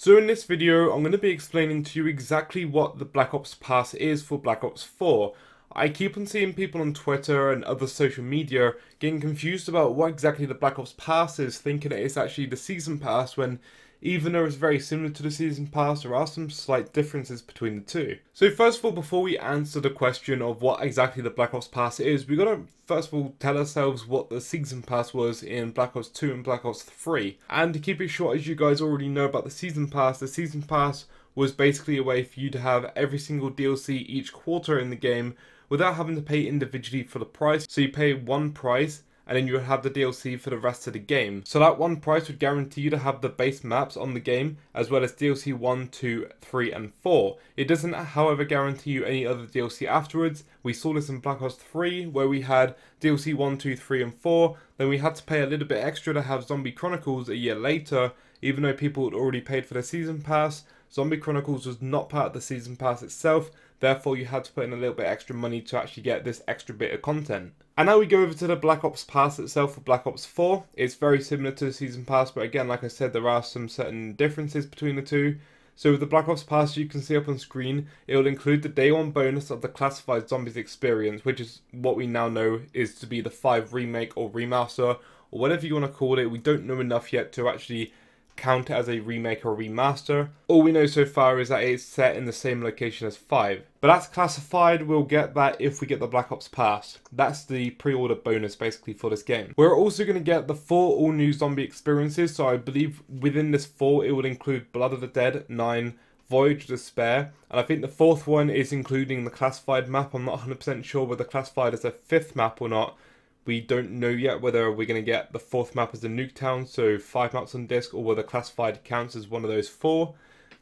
So in this video, I'm going to be explaining to you exactly what the Black Ops Pass is for Black Ops 4. I keep on seeing people on Twitter and other social media getting confused about what exactly the Black Ops Pass is, thinking that it's actually the Season Pass, when even though it's very similar to the Season Pass, there are some slight differences between the two. So first of all, before we answer the question of what exactly the Black Ops Pass is, we gotta first of all tell ourselves what the Season Pass was in Black Ops 2 and Black Ops 3. And to keep it short, as you guys already know about the Season Pass was basically a way for you to have every single DLC each quarter in the game without having to pay individually for the price. So you pay one price, and then you would have the DLC for the rest of the game. So that one price would guarantee you to have the base maps on the game, as well as DLC 1, 2, 3, and 4. It doesn't, however, guarantee you any other DLC afterwards. We saw this in Black Ops 3, where we had DLC 1, 2, 3, and 4. Then we had to pay a little bit extra to have Zombie Chronicles a year later, even though people had already paid for the Season Pass. Zombie Chronicles was not part of the Season Pass itself, therefore you had to put in a little bit extra money to actually get this extra bit of content. And now we go over to the Black Ops Pass itself for Black Ops 4. It's very similar to the Season Pass, but again, like I said, there are some certain differences between the two. So with the Black Ops Pass, you can see up on screen, it will include the day one bonus of the Classified Zombies experience, which is what we now know is to be the 5 remake or remaster, or whatever you want to call it. We don't know enough yet to actually count it as a remake or remaster. All we know so far is that it's set in the same location as 5. But that's classified, we'll get that if we get the Black Ops Pass. That's the pre-order bonus basically for this game. We're also going to get the 4 all-new zombie experiences, so I believe within this 4 it would include Blood of the Dead, 9, Voyage of Despair, and I think the 4th one is including the classified map. I'm not 100% sure whether classified is a 5th map or not. We don't know yet whether we're going to get the 4th map as a Nuketown, so 5 maps on disc, or whether classified counts as one of those 4.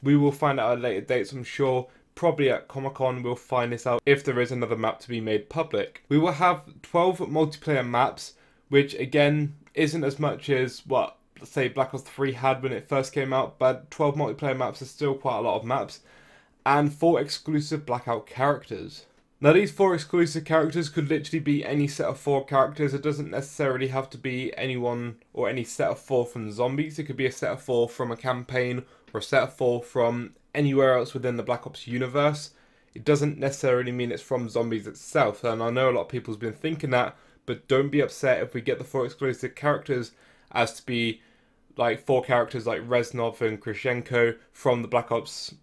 We will find out at later dates, I'm sure. Probably at Comic-Con we'll find this out if there is another map to be made public. We will have 12 multiplayer maps, which again isn't as much as what, let's say, Black Ops 3 had when it first came out, but 12 multiplayer maps is still quite a lot of maps, and 4 exclusive Blackout characters. Now these 4 exclusive characters could literally be any set of 4 characters. It doesn't necessarily have to be anyone or any set of 4 from zombies. It could be a set of 4 from a campaign or a set of 4 from anywhere else within the Black Ops universe. It doesn't necessarily mean it's from zombies itself, and I know a lot of people have been thinking that, but don't be upset if we get the 4 exclusive characters as to be like 4 characters like Reznov and Krishenko from the Black Ops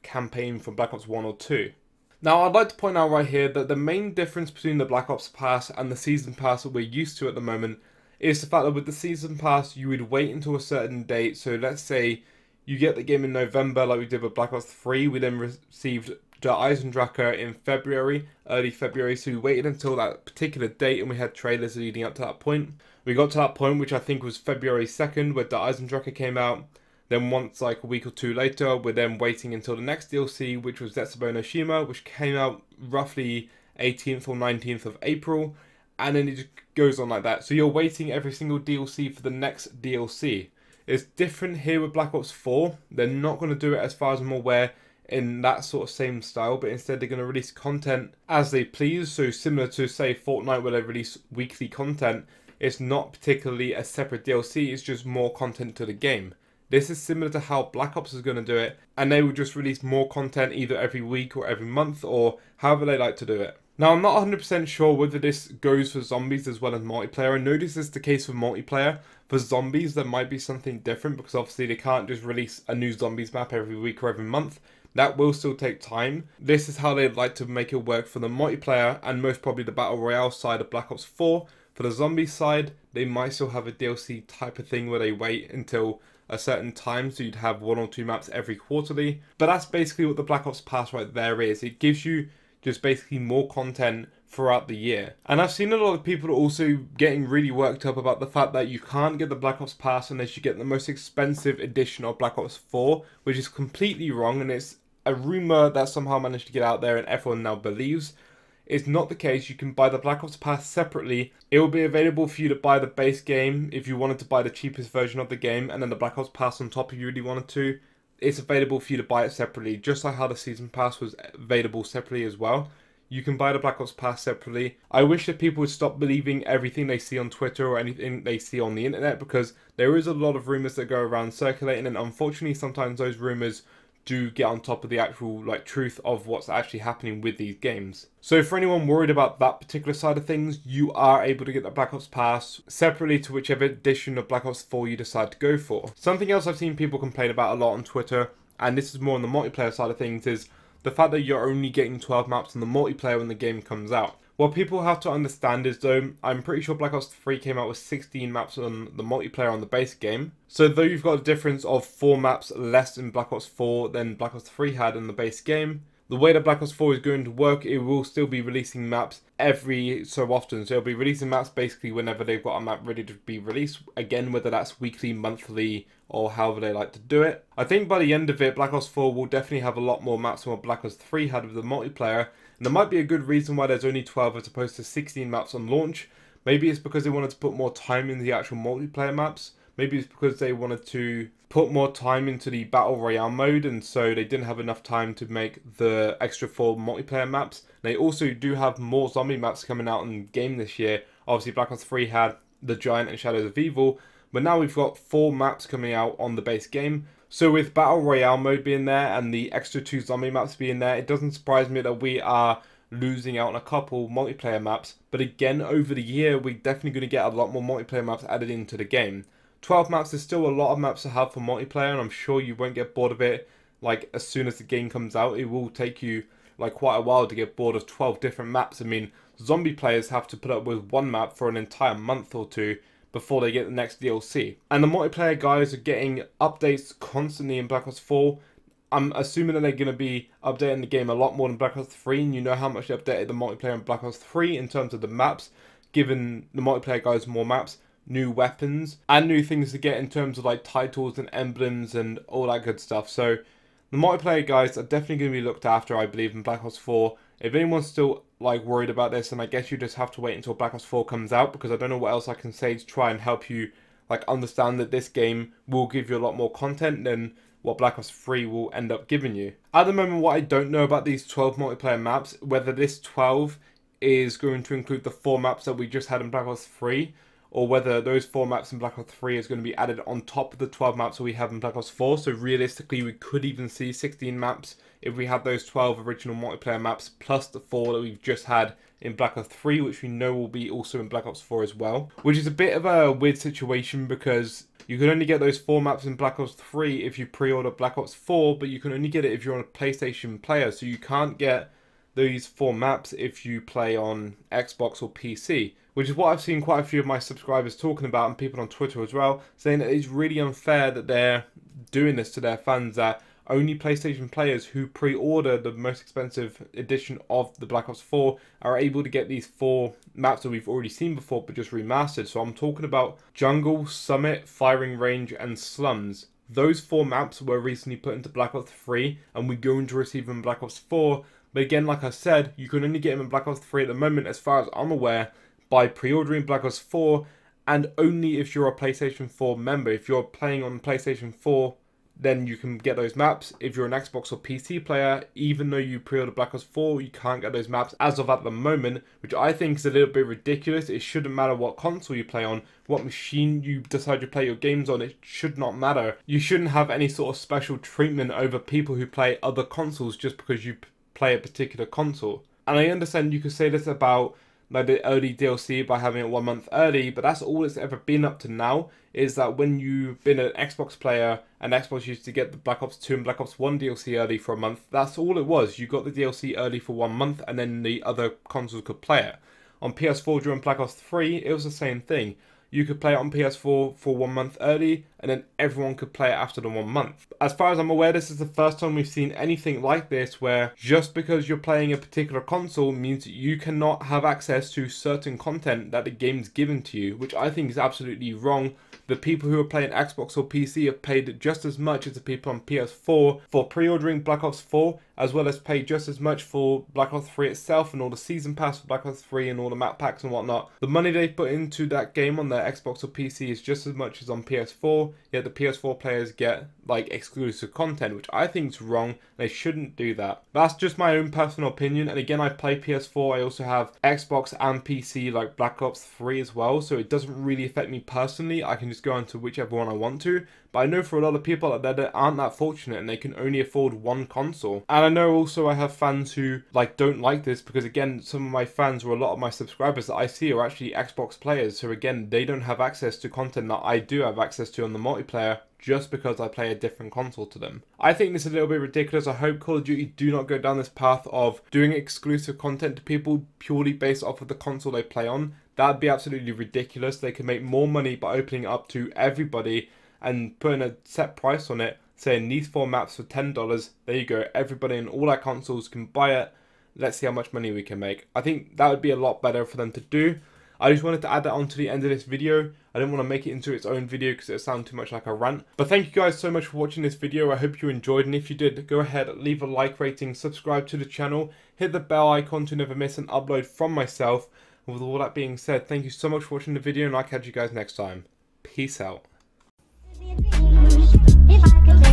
campaign from Black Ops 1 or 2. Now, I'd like to point out right here that the main difference between the Black Ops Pass and the Season Pass that we're used to at the moment is the fact that with the Season Pass, you would wait until a certain date. So let's say you get the game in November like we did with Black Ops 3. We then received the Eisendrache in February, early February. So we waited until that particular date and we had trailers leading up to that point. We got to that point, which I think was February 2nd, where the Eisendrache came out. Then once like a week or 2 later, we're then waiting until the next DLC, which was Zetsubo no Shima, which came out roughly 18th or 19th of April. And then it just goes on like that. So you're waiting every single DLC for the next DLC. It's different here with Black Ops 4. They're not going to do it, as far as I'm aware, in that sort of same style, but instead they're going to release content as they please. So similar to, say, Fortnite, where they release weekly content, it's not particularly a separate DLC, it's just more content to the game. This is similar to how Black Ops is going to do it, and they will just release more content either every week or every month, or however they like to do it. Now, I'm not 100% sure whether this goes for zombies as well as multiplayer. I know this is the case for multiplayer. For zombies, there might be something different, because obviously they can't just release a new zombies map every week or every month. That will still take time. This is how they'd like to make it work for the multiplayer, and most probably the Battle Royale side of Black Ops 4. For the zombie side, they might still have a DLC type of thing where they wait until a certain time, so you'd have 1 or 2 maps every quarterly. But that's basically what the Black Ops Pass right there is. It gives you just basically more content throughout the year. And I've seen a lot of people also getting really worked up about the fact that you can't get the Black Ops Pass unless you get the most expensive edition of Black Ops 4, which is completely wrong, and it's a rumour that somehow managed to get out there and everyone now believes. It's not the case. You can buy the Black Ops Pass separately. It will be available for you to buy the base game if you wanted to buy the cheapest version of the game, and then the Black Ops Pass on top if you really wanted to. It's available for you to buy it separately, just like how the Season Pass was available separately as well. you can buy the Black Ops Pass separately. I wish that people would stop believing everything they see on Twitter or anything they see on the internet, because there is a lot of rumors that go around circulating, and unfortunately sometimes those rumors do get on top of the actual truth of what's actually happening with these games. So for anyone worried about that particular side of things, you are able to get the Black Ops Pass separately to whichever edition of Black Ops 4 you decide to go for. Something else I've seen people complain about a lot on Twitter, and this is more on the multiplayer side of things, is the fact that you're only getting 12 maps on the multiplayer when the game comes out. What people have to understand is, though, I'm pretty sure Black Ops 3 came out with 16 maps on the multiplayer on the base game. So though you've got a difference of 4 maps less in Black Ops 4 than Black Ops 3 had in the base game, the way that Black Ops 4 is going to work, it will still be releasing maps every so often. So it'll be releasing maps basically whenever they've got a map ready to be released. Again, whether that's weekly, monthly, or however they like to do it. I think by the end of it, Black Ops 4 will definitely have a lot more maps than what Black Ops 3 had with the multiplayer. And there might be a good reason why there's only 12 as opposed to 16 maps on launch. Maybe it's because they wanted to put more time in the actual multiplayer maps. Maybe it's because they wanted to put more time into the Battle Royale mode, and so they didn't have enough time to make the extra 4 multiplayer maps. They also do have more zombie maps coming out in the game this year. Obviously Black Ops 3 had the Giant and Shadows of Evil, but now we've got 4 maps coming out on the base game. So with Battle Royale mode being there and the extra 2 zombie maps being there, it doesn't surprise me that we are losing out on a couple multiplayer maps. But again, over the year, we're definitely going to get a lot more multiplayer maps added into the game. 12 maps is still a lot of maps to have for multiplayer, and I'm sure you won't get bored of it as soon as the game comes out. It will take you quite a while to get bored of 12 different maps. I mean, zombie players have to put up with 1 map for an entire month or 2 before they get the next DLC. And the multiplayer guys are getting updates constantly in Black Ops 4. I'm assuming that they're going to be updating the game a lot more than Black Ops 3, and you know how much they updated the multiplayer in Black Ops 3 in terms of the maps, giving the multiplayer guys more maps, new weapons, and new things to get in terms of titles and emblems and all that good stuff. So the multiplayer guys are definitely going to be looked after, I believe, in Black Ops 4. If anyone's still worried about this, then I guess you just have to wait until Black Ops 4 comes out, because I don't know what else I can say to try and help you understand that this game will give you a lot more content than what Black Ops 3 will end up giving you. At the moment, what I don't know about these 12 multiplayer maps, whether this 12 is going to include the 4 maps that we just had in Black Ops 3, or whether those 4 maps in Black Ops 3 is going to be added on top of the 12 maps that we have in Black Ops 4. So realistically, we could even see 16 maps if we had those 12 original multiplayer maps plus the 4 that we've just had in Black Ops 3, which we know will be also in Black Ops 4 as well. Which is a bit of a weird situation, because you can only get those 4 maps in Black Ops 3 if you pre-order Black Ops 4, but you can only get it if you're on a PlayStation player, so you can't get these 4 maps if you play on Xbox or PC, which is what I've seen quite a few of my subscribers talking about, and people on Twitter as well, saying that it's really unfair that they're doing this to their fans, that only PlayStation players who pre-order the most expensive edition of the Black Ops 4 are able to get these 4 maps that we've already seen before but just remastered. So I'm talking about Jungle, Summit, Firing Range and Slums. Those 4 maps were recently put into Black Ops 3, and we're going to receive them in Black Ops 4. But again, like I said, you can only get them in Black Ops 3 at the moment, as far as I'm aware, by pre-ordering Black Ops 4, and only if you're a PlayStation 4 member. If you're playing on PlayStation 4, then you can get those maps. If you're an Xbox or PC player, even though you pre-order Black Ops 4, you can't get those maps as of at the moment, which I think is a little bit ridiculous. It shouldn't matter what console you play on, what machine you decide to play your games on. It should not matter. You shouldn't have any sort of special treatment over people who play other consoles just because you play a particular console. And I understand you could say this about the early DLC by having it 1 month early, but that's all it's ever been up to now, is that when you've been an Xbox player and Xbox used to get the Black Ops 2 and Black Ops 1 DLC early for a month, that's all it was. You got the DLC early for 1 month and then the other consoles could play it. On PS4 during Black Ops 3, it was the same thing. You could play it on PS4 for 1 month early, and then everyone could play it after the 1 month. As far as I'm aware, this is the first time we've seen anything like this, where just because you're playing a particular console means that you cannot have access to certain content that the game's given to you, which I think is absolutely wrong. The people who are playing Xbox or PC have paid just as much as the people on PS4 for pre-ordering Black Ops 4, as well as paid just as much for Black Ops 3 itself and all the season pass for Black Ops 3 and all the map packs and whatnot. The money they put into that game on their Xbox or PC is just as much as on PS4, yet the PS4 players get like exclusive content, which I think is wrong. They shouldn't do that. That's just my own personal opinion, and again, I play PS4, I also have Xbox and PC like Black Ops 3 as well, so it doesn't really affect me personally. I can just go onto whichever one I want to, but I know for a lot of people out there that aren't that fortunate and they can only afford one console. And I know also I have fans who like don't like this, because again, some of my fans or a lot of my subscribers that I see are actually Xbox players, so again, they don't have access to content that I do have access to on the multiplayer, just because I play a different console to them. I think this is a little bit ridiculous. I hope Call of Duty do not go down this path of doing exclusive content to people purely based off of the console they play on. That'd be absolutely ridiculous. They could make more money by opening it up to everybody and putting a set price on it, saying these 4 maps for $10. There you go, everybody on all our consoles can buy it. Let's see how much money we can make. I think that would be a lot better for them to do. I just wanted to add that on to the end of this video. I didn't want to make it into its own video because it would sound too much like a rant. But thank you guys so much for watching this video. I hope you enjoyed, and if you did, go ahead, leave a like rating, subscribe to the channel, hit the bell icon to never miss an upload from myself. And with all that being said, thank you so much for watching the video, and I'll catch you guys next time. Peace out. If I could